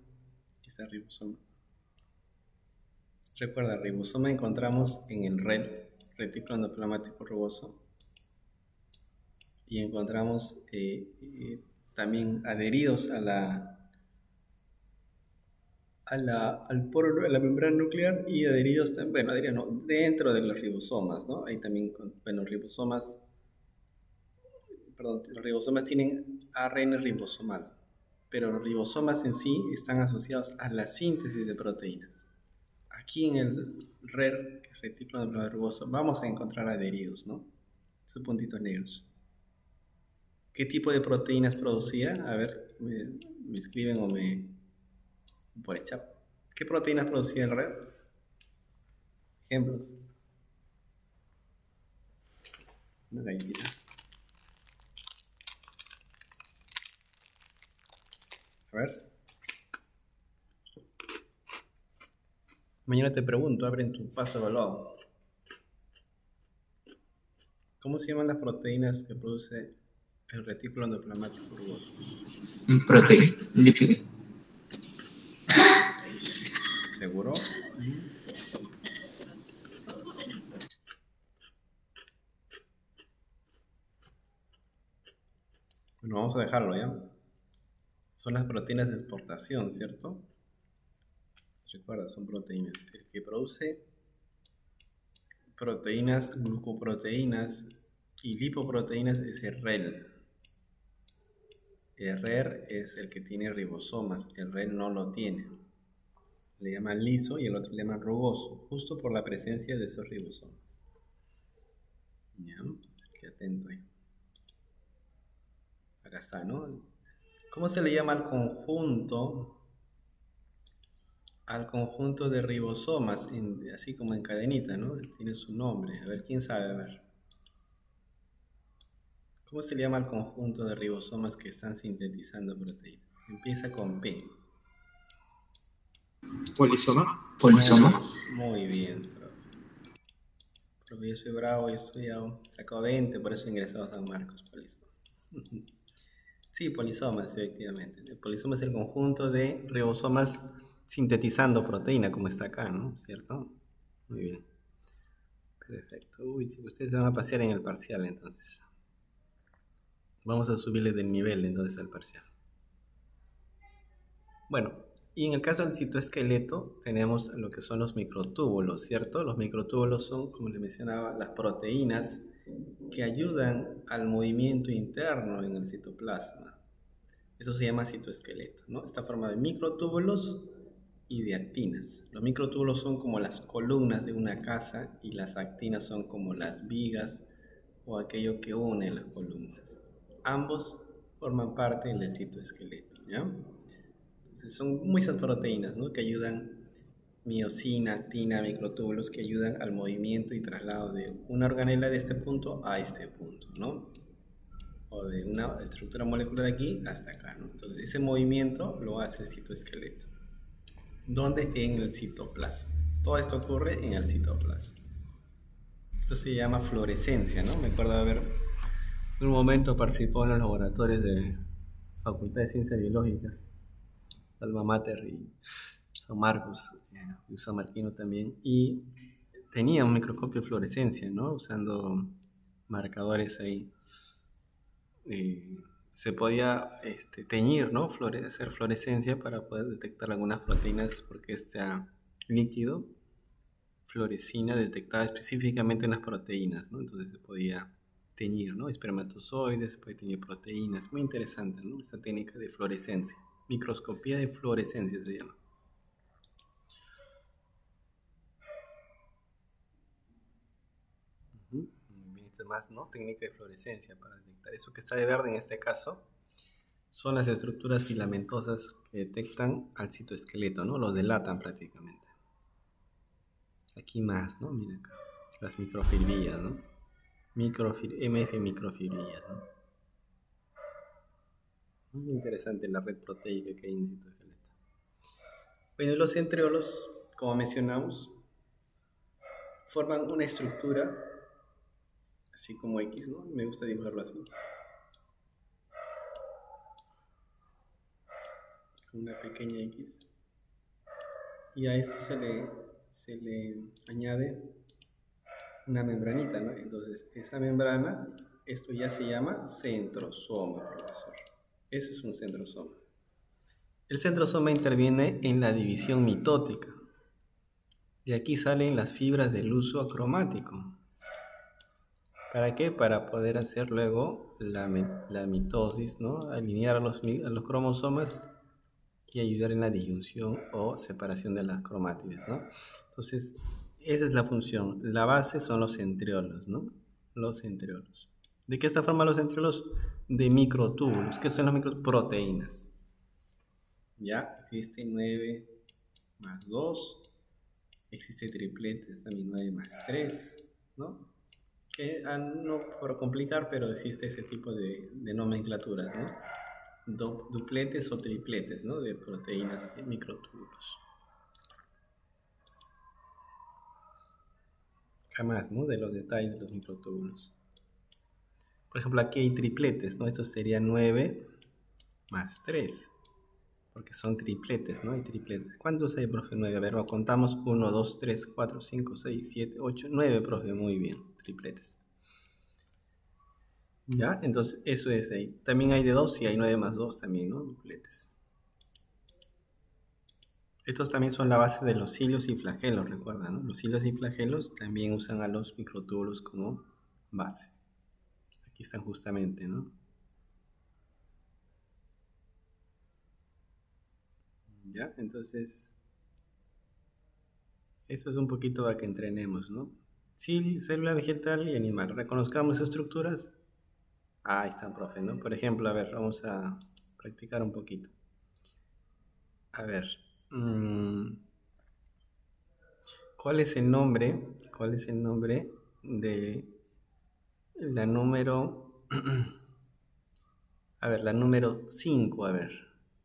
Aquí está el ribosoma. Recuerda, ribosoma encontramos en el retículo endoplasmático rugoso. Y encontramos también adheridos a la membrana nuclear y adheridos también, bueno, adheridos no, dentro de los ribosomas, ¿no? Hay también, bueno, los ribosomas tienen ARN ribosomal, pero los ribosomas en sí están asociados a la síntesis de proteínas. Aquí en el RER, que es retículo endoplasmático rugoso, vamos a encontrar adheridos, ¿no? Esos puntitos negros. ¿Qué tipo de proteínas producía? A ver, me escriben o por el chat. ¿Qué proteínas producía el RER? Ejemplos. Una galletita. A ver. Mañana te pregunto, abre en tu paso evaluado. ¿Cómo se llaman las proteínas que produce el retículo endoplasmático rugoso? Proteína, lípido. ¿Seguro? Bueno, vamos a dejarlo ya. Son las proteínas de exportación, ¿cierto? Recuerda, son proteínas. El que produce proteínas, glucoproteínas y lipoproteínas es el REL. El RER es el que tiene ribosomas, el REL no lo tiene. Le llaman liso y el otro le llaman rugoso, justo por la presencia de esos ribosomas. Ya, qué atento ahí. Acá está, ¿no? ¿Cómo se le llama al conjunto? Al conjunto de ribosomas, así como en cadenita, ¿no? Tiene su nombre. A ver, ¿quién sabe? A ver. ¿Cómo se le llama al conjunto de ribosomas que están sintetizando proteínas? Empieza con P. Polisoma. Polisoma. Muy bien. Pero yo soy bravo, yo he estudiado. Sacó 20, por eso he ingresado a San Marcos, polisoma. Sí, polisomas, efectivamente. El polisoma es el conjunto de ribosomas sintetizando proteína, como está acá, ¿no? ¿Cierto? Muy bien. Perfecto. Uy, sí, ustedes se van a pasear en el parcial, entonces. Vamos a subirle del nivel, entonces, al parcial. Bueno, y en el caso del citoesqueleto, tenemos lo que son los microtúbulos, ¿cierto? Los microtúbulos son, como les mencionaba, las proteínas que ayudan al movimiento interno en el citoplasma. Eso se llama citoesqueleto, ¿no? Está formado de microtúbulos y de actinas. Los microtúbulos son como las columnas de una casa y las actinas son como las vigas o aquello que une las columnas. Ambos forman parte del citoesqueleto, ¿ya? Entonces son muchas proteínas, ¿no? Que ayudan, miosina, actina, microtúbulos que ayudan al movimiento y traslado de una organela de este punto a este punto, ¿no? O de una estructura molecular de aquí hasta acá, ¿no? Entonces ese movimiento lo hace el citoesqueleto. ¿Dónde? En el citoplasma. Todo esto ocurre en el citoplasma. Esto se llama fluorescencia, ¿no? Me acuerdo de haber en un momento participado en los laboratorios de Facultad de Ciencias Biológicas, Alma Mater y San Marcos, y San Marquino también, y tenía un microscopio de fluorescencia, ¿no? Usando marcadores ahí. Se podía teñir, ¿no? Hacer fluorescencia para poder detectar algunas proteínas, porque este líquido, fluorescina, detectaba específicamente unas proteínas, ¿no? Entonces se podía teñir, ¿no? Espermatozoides, se puede teñir proteínas. Muy interesante, ¿no? Esta técnica de fluorescencia. Microscopía de fluorescencia se llama. Bien, esto es más, ¿no? Técnica de fluorescencia para detectar eso que está de verde en este caso. Son las estructuras filamentosas que detectan al citoesqueleto, ¿no? Los delatan prácticamente. Aquí más, ¿no? Mira acá. Las microfibrillas, ¿no? MF microfibrillas, ¿no? Muy interesante la red proteica que hay en el citoesqueleto. Bueno, los centriolos, como mencionamos, forman una estructura así como X, ¿no? Me gusta dibujarlo así. Una pequeña X. Y a esto se le añade una membranita, ¿no? Entonces, esa membrana, esto ya se llama centrosoma, profesor. Eso es un centrosoma. El centrosoma interviene en la división mitótica. De aquí salen las fibras del uso acromático. ¿Para qué? Para poder hacer luego la mitosis, ¿no? Alinear a los cromosomas y ayudar en la disyunción o separación de las cromátides, ¿no? Entonces, esa es la función. La base son los centriolos, ¿no? Los centriolos. ¿De qué está formado los centriolos? De microtúbulos. ¿Qué son las microproteínas? Ya, existe 9 más 2. Existe triplete, también 9 más 3, ¿no? que no por complicar, pero existe ese tipo de nomenclaturas, ¿no? Dupletes o tripletes, ¿no? De proteínas de microtúbulos. Jamás, ¿no? De los detalles de los microtúbulos. Por ejemplo, aquí hay tripletes, ¿no? Esto sería 9 más 3, porque son tripletes, ¿no? Hay tripletes. ¿Cuántos hay, profe? 9. A ver, lo contamos. 1, 2, 3, 4, 5, 6, 7, 8, 9, profe. Muy bien, tripletes. ¿Ya? Entonces, eso es ahí. También hay de 2 y hay 9 más 2 también, ¿no? Dupletes. Estos también son la base de los hilos y flagelos, recuerda, ¿no? Los hilos y flagelos también usan a los microtúbulos como base. Aquí están justamente, ¿no? ¿Ya? Entonces, esto es un poquito para que entrenemos, ¿no? Sí, célula vegetal y animal. Reconozcamos estructuras. Ah, ahí están, profe, ¿no? Por ejemplo, a ver, vamos a practicar un poquito. A ver. ¿Cuál es el nombre? ¿Cuál es el nombre de la número... A ver, la número 5, a ver.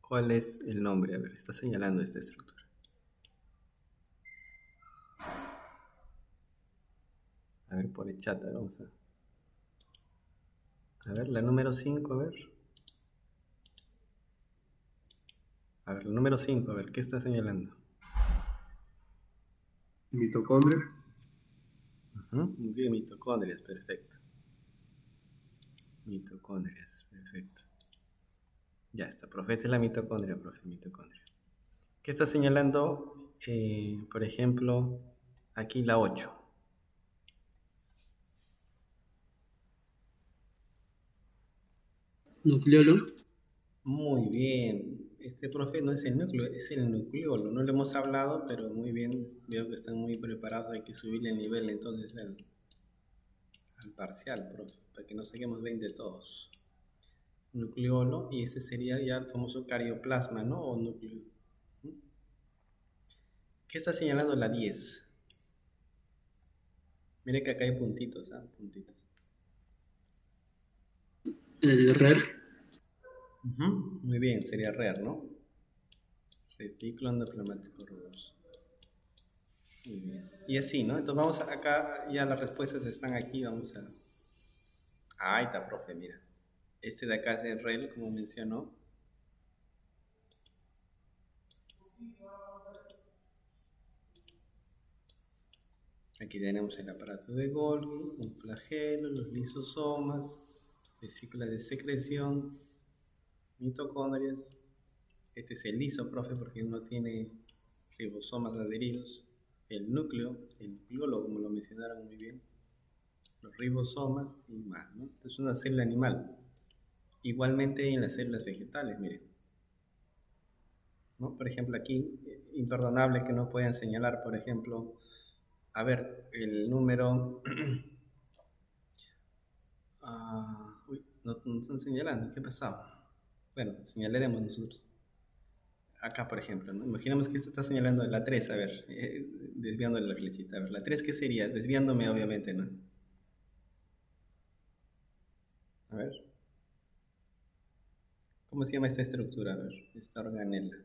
¿Cuál es el nombre? A ver, está señalando esta estructura. A ver, por el chat, vamos a... A ver, la número 5, a ver. A ver, la número 5, a ver, ¿qué está señalando? Mitocondria. Muy bien, mitocondrias, perfecto. Mitocondrias, perfecto. Ya está, profe, esta es la mitocondria, profe, mitocondria. ¿Qué está señalando? Por ejemplo, aquí la 8. Nucleolo. Muy bien. Este, profe, no es el núcleo, es el nucleolo. No lo hemos hablado, pero muy bien. Veo que están muy preparados. Hay que subirle el nivel entonces al parcial, profe, para que no saquemos 20 todos. Nucleolo, y ese sería ya el famoso carioplasma, ¿no? O núcleo. ¿Qué está señalando la 10? Mire que acá hay puntitos, ¿ah? Puntitos. El RER. Muy bien, sería RER, ¿no? Retículo endoplasmático rugoso. Muy bien. Y así, ¿no? Entonces vamos acá, ya las respuestas están aquí, vamos a... Ah, ahí está, profe, mira. Este de acá es el REL, como mencionó. Aquí tenemos el aparato de Golgi, un flagelo, los lisosomas, vesículas de secreción, mitocondrias. Este es el liso, profe, porque no tiene ribosomas adheridos. El núcleo, el nucleolo, como lo mencionaron muy bien. Los ribosomas y más, ¿no? Es una célula animal. Igualmente en las células vegetales, miren. ¿No? Por ejemplo, aquí, imperdonable que no puedan señalar, por ejemplo, a ver, el número... uy, no están señalando, ¿qué ha pasado? Bueno, señalaremos nosotros. Acá, por ejemplo, ¿no? Imaginemos que esto está señalando la 3, a ver, desviando la flechita. A ver, la 3, ¿qué sería? Desviándome, obviamente, ¿no? A ver. ¿Cómo se llama esta estructura? A ver, esta organela.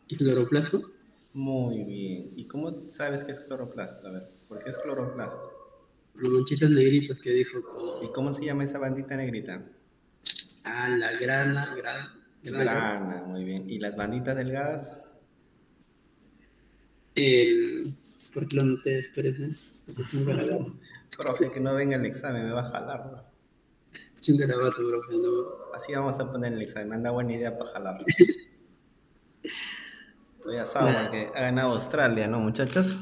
¿Y cloroplasto? Muy bien. ¿Y cómo sabes que es cloroplasto? A ver, ¿por qué es cloroplasto? Los manchitas negritas que dijo ¿Y con... cómo se llama esa bandita negrita? Ah, la grana. Grana, muy bien. ¿Y las banditas delgadas? ¿Por qué lo noté? Espérese. Es un garabato. Profe, que no venga el examen, me va a jalar, ¿no? Es un garabato, profe. No. Así vamos a poner el examen. Anda buena idea para jalarlos. Estoy asado porque ha ganado Australia, ¿no, muchachos?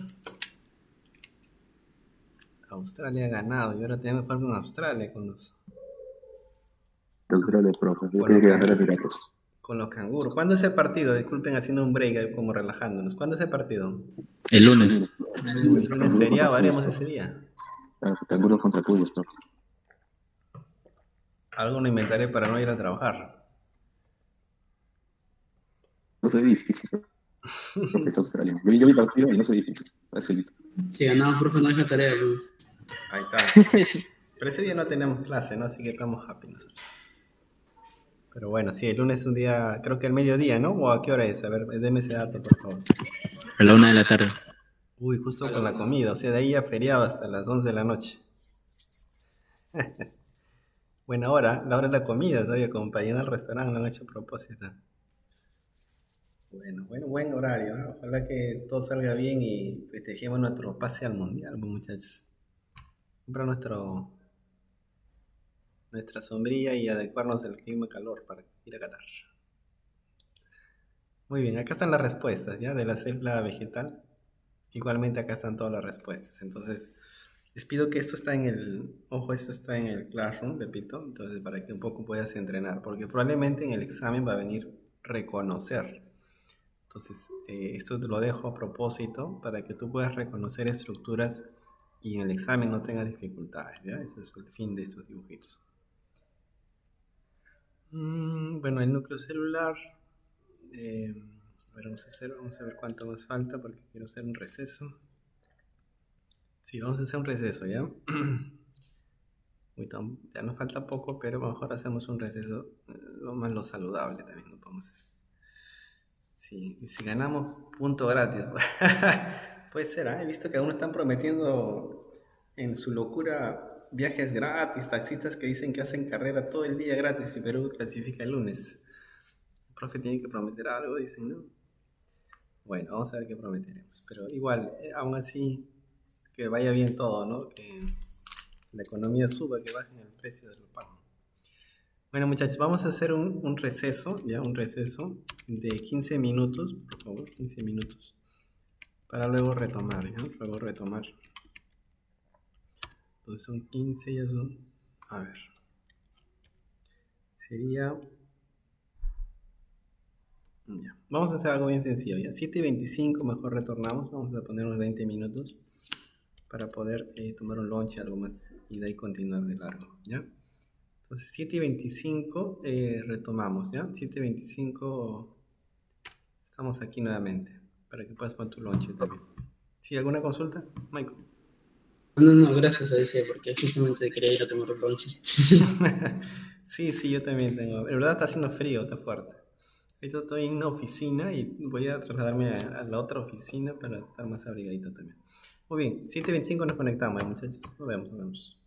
Australia ha ganado. Y ahora tenemos que jugar con Australia, con los Australia, profe. Yo Por quería lo ganar a tanto. Piratas. canguros. ¿Cuándo es el partido? Disculpen, haciendo un break, como relajándonos. ¿Cuándo es el partido? El lunes. El lunes feriado, haremos ese día. Canguros contra Cuyos, profe. Algo lo inventaré para no ir a trabajar. No sé, difícil. Profe, es australiano. Yo vi partido y no soy difícil. Parece el Si ganamos, profe, no deja tarea. ¿No? Ahí está. Pero ese día no tenemos clase, ¿no? Así que estamos happy nosotros. Pero bueno, sí, el lunes es un día, creo que al mediodía, ¿no? ¿O a qué hora es? A ver, deme ese dato, por favor. A la 1 de la tarde. Uy, justo con la comida, o sea, de ahí a feriado hasta las 11 de la noche. Buena hora, la hora de la comida, todavía como para llenar el restaurante, lo han hecho a propósito. Bueno, buen horario, ¿eh? Ojalá que todo salga bien y festejemos nuestro pase al mundial, pues, muchachos. Comprar nuestra sombrilla y adecuarnos al clima calor para ir a Qatar. Muy bien, acá están las respuestas, ¿ya? De la célula vegetal. Igualmente acá están todas las respuestas. Entonces, les pido que esto está esto está en el Classroom, repito, entonces para que un poco puedas entrenar, porque probablemente en el examen va a venir reconocer. Entonces, esto te lo dejo a propósito para que tú puedas reconocer estructuras y en el examen no tengas dificultades, ¿ya? Ese es el fin de estos dibujitos. Bueno, el núcleo celular. A ver, vamos a ver cuánto nos falta porque quiero hacer un receso. Sí, vamos a hacer un receso, ¿ya? Uy, ya nos falta poco, pero mejor hacemos un receso, lo saludable también, no podemos hacer. Sí, y si ganamos, punto gratis. Puede ser, ¿eh? He visto que aún están prometiendo en su locura viajes gratis, taxistas que dicen que hacen carrera todo el día gratis y Perú clasifica el lunes. El profe tiene que prometer algo, dicen, ¿no? Bueno, vamos a ver qué prometeremos. Pero igual, aún así, que vaya bien todo, ¿no? Que la economía suba, que bajen el precio del pan. Bueno, muchachos, vamos a hacer un receso, ya, un receso de 15 minutos, por favor, 15 minutos, para luego retomar, ¿ya? Luego retomar. Entonces son 15, ya son, a ver, sería, ya, vamos a hacer algo bien sencillo, ya, 7:25, mejor retornamos, vamos a poner unos 20 minutos para poder tomar un lunch, algo más, y de ahí continuar de largo, ¿ya? Entonces 7:25 retomamos, ¿ya? 7:25 estamos aquí nuevamente, para que puedas poner tu lunch también. ¿Sí? ¿Alguna consulta, Michael? No, gracias, decía, porque justamente quería ir a tomar bronce. Sí, yo también tengo. En verdad está haciendo frío, está fuerte. Ahorita estoy en una oficina y voy a trasladarme a la otra oficina para estar más abrigadito también. Muy bien, 7:25 nos conectamos, muchachos. Nos vemos.